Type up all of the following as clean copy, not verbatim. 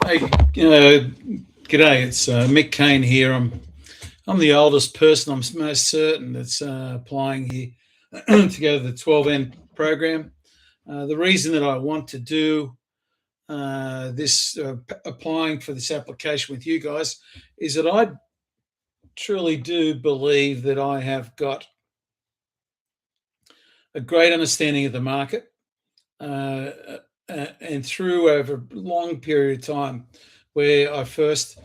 Hey, g'day. It's Mick Kane here. I'm the oldest person. I'm most certain that's applying here to go to the 12N program. The reason that I want to do this applying for this application with you guys is that I truly do believe that I have got a great understanding of the market, uh, and through over a long period of time, where I first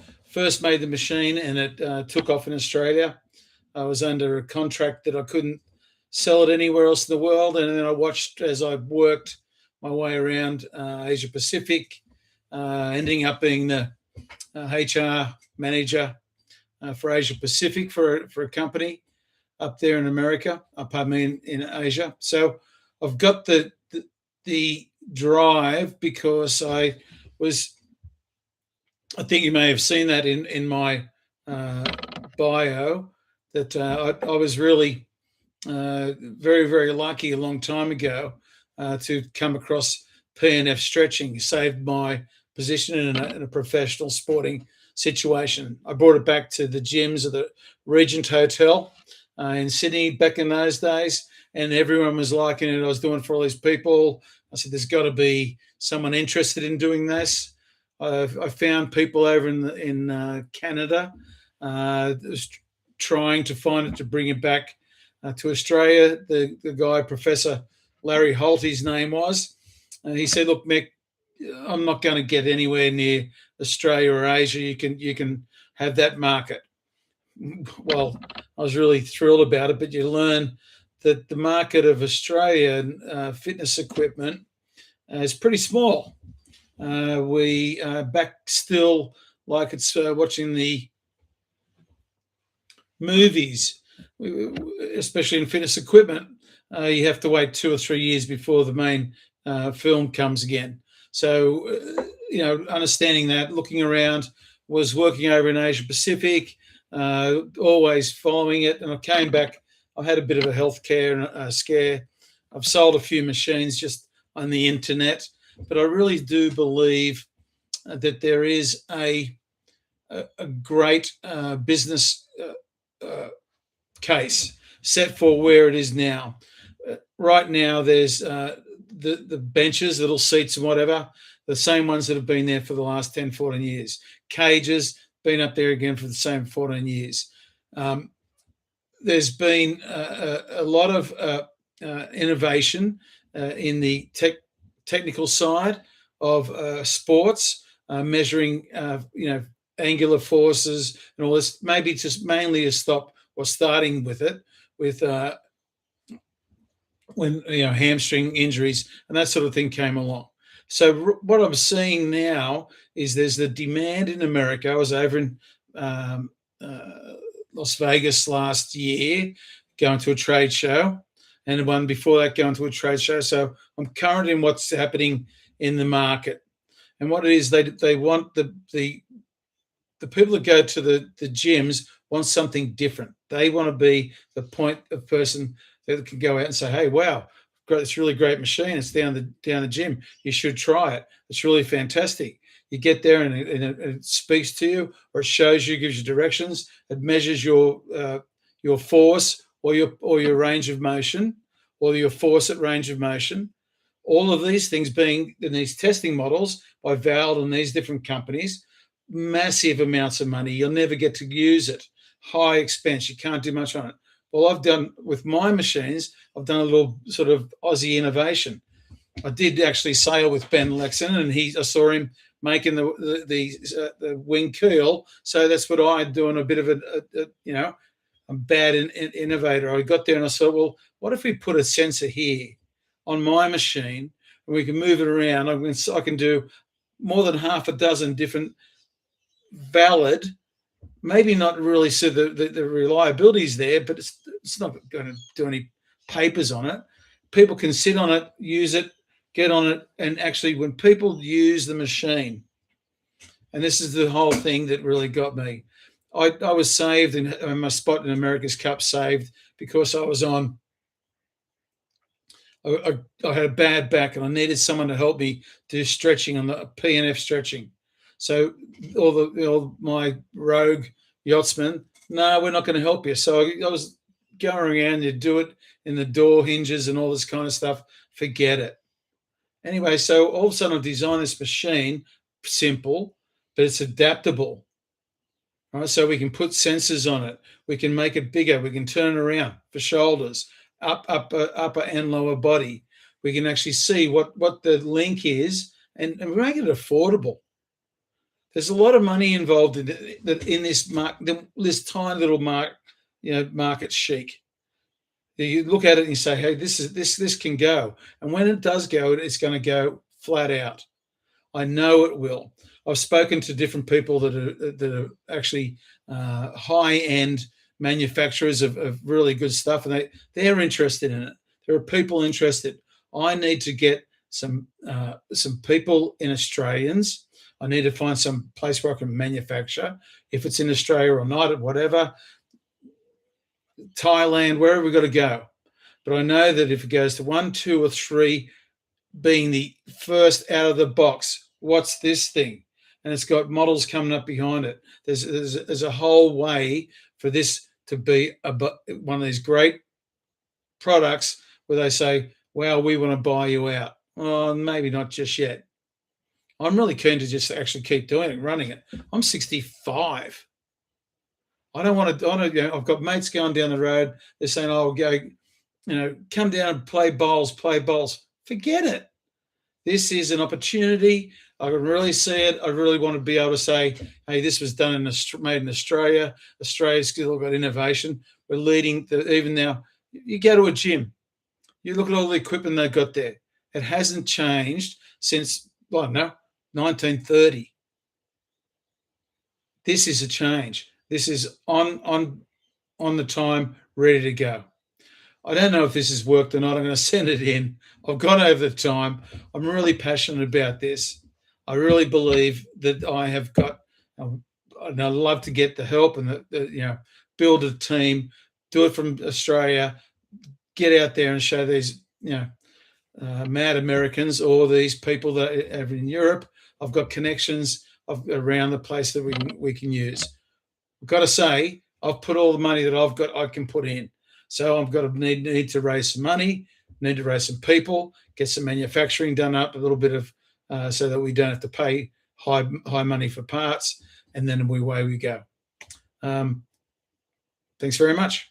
made the machine and it took off in Australia. I was under a contract that I couldn't sell it anywhere else in the world, and then I watched as I worked my way around Asia Pacific, ending up being the HR manager for Asia Pacific for a company up there in America, pardon me, in Asia. So I've got the drive because was. I think you may have seen that in my bio that I was really very very lucky a long time ago to come across P&F stretching. Saved my position in a professional sporting situation. I brought it back to the gyms of the Regent Hotel in Sydney back in those days, and everyone was liking it. I was doing it for all these people. I said, "There's got to be someone interested in doing this." I found people over in Canada trying to find it to bring it back to Australia. The guy, Professor Larry Holt, his name was, and he said, "Look, Mick, I'm not going to get anywhere near Australia or Asia. You can have that market." Well, I was really thrilled about it, but you learn that the market of Australian fitness equipment is pretty small. We back still like it's watching the movies, especially in fitness equipment. You have to wait 2 or 3 years before the main film comes again. So, understanding that, looking around, was working over in Asia Pacific, always following it. And I came back. I had a bit of a healthcare scare. I've sold a few machines just on the internet, but I really do believe that there is a great business case set for where it is now. Right now, there's the benches, little seats and whatever, the same ones that have been there for the last 10, 14 years. Cages, been up there again for the same 14 years. There's been a lot of innovation in the technical side of sports, measuring, angular forces and all this. Maybe just mainly to stop or starting with it with when hamstring injuries and that sort of thing came along. So what I'm seeing now is there's the demand in America. I was over in Las Vegas last year, going to a trade show, and the one before that going to a trade show. So I'm current in what's happening in the market, and what it is they want the people that go to the gyms want something different. They want to be the point of person that can go out and say, "Hey, wow, got this really great machine. It's down the gym. You should try it. It's really fantastic." You get there and it speaks to you, or it shows you, gives you directions. It measures your force or your range of motion, or your force at range of motion. All of these things being in these testing models by Val and these different companies, massive amounts of money. You'll never get to use it. High expense. You can't do much on it. Well, I've done with my machines, I've done a little sort of Aussie innovation. I did actually sail with Ben Lexon, and I saw him making the wing keel. So that's what I do, and a bit of I'm bad innovator. I got there and I thought, well, what if we put a sensor here on my machine and we can move it around? I can do more than half a dozen different valid, maybe not really so the reliability is there, but it's not going to do any papers on it. People can sit on it, use it, get on it, and actually when people use the machine, and this is the whole thing that really got me. I was saved in my spot in America's Cup, saved because I was on. I had a bad back and I needed someone to help me do stretching on the P&F stretching. So all my rogue yachtsmen, no, we're not going to help you. So I was going around, you do it in the door hinges and all this kind of stuff. Forget it. Anyway, so all of a sudden I've designed this machine, simple, but it's adaptable. Right, so we can put sensors on it. We can make it bigger. We can turn it around for shoulders, upper and lower body. We can actually see what the link is, and make it affordable. There's a lot of money involved in this tiny little market chic. You look at it and you say, "Hey, this can go," and when it does go, it's going to go flat out. I know it will. I've spoken to different people that are actually high end manufacturers of really good stuff, and they're interested in it. There are people interested. I need to get some people in Australians. I need to find some place where I can manufacture. If it's in Australia or not, whatever, Thailand, wherever we've got to go. But I know that if it goes to 1, 2, or 3, being the first out of the box, what's this thing? And it's got models coming up behind it. There's a whole way for this to be one of these great products where they say, "Wow, we want to buy you out." Oh, maybe not just yet. I'm really keen to just actually keep doing it, running it. I'm 65. I don't want to. I've got mates going down the road. They're saying, "Oh, go, come down and play bowls, play bowls." Forget it. This is an opportunity. I can really see it. I really want to be able to say, "Hey, this was done made in Australia. Australia's still got innovation. We're leading even now." You go to a gym. You look at all the equipment they've got there. It hasn't changed since, I don't know, 1930. This is a change. This is on the time, ready to go. I don't know if this has worked or not. I'm going to send it in. I've gone over the time. I'm really passionate about this. I really believe that I have got, and I'd love to get the help and build a team, do it from Australia, get out there and show these, mad Americans or these people that are in Europe. I've got connections around the place that we can use. I've got to say, I've put all the money that I've got, I can put in. So I've got to need to raise some money, need to raise some people, get some manufacturing done up, a little bit of, so that we don't have to pay high money for parts, and then away we go. Thanks very much.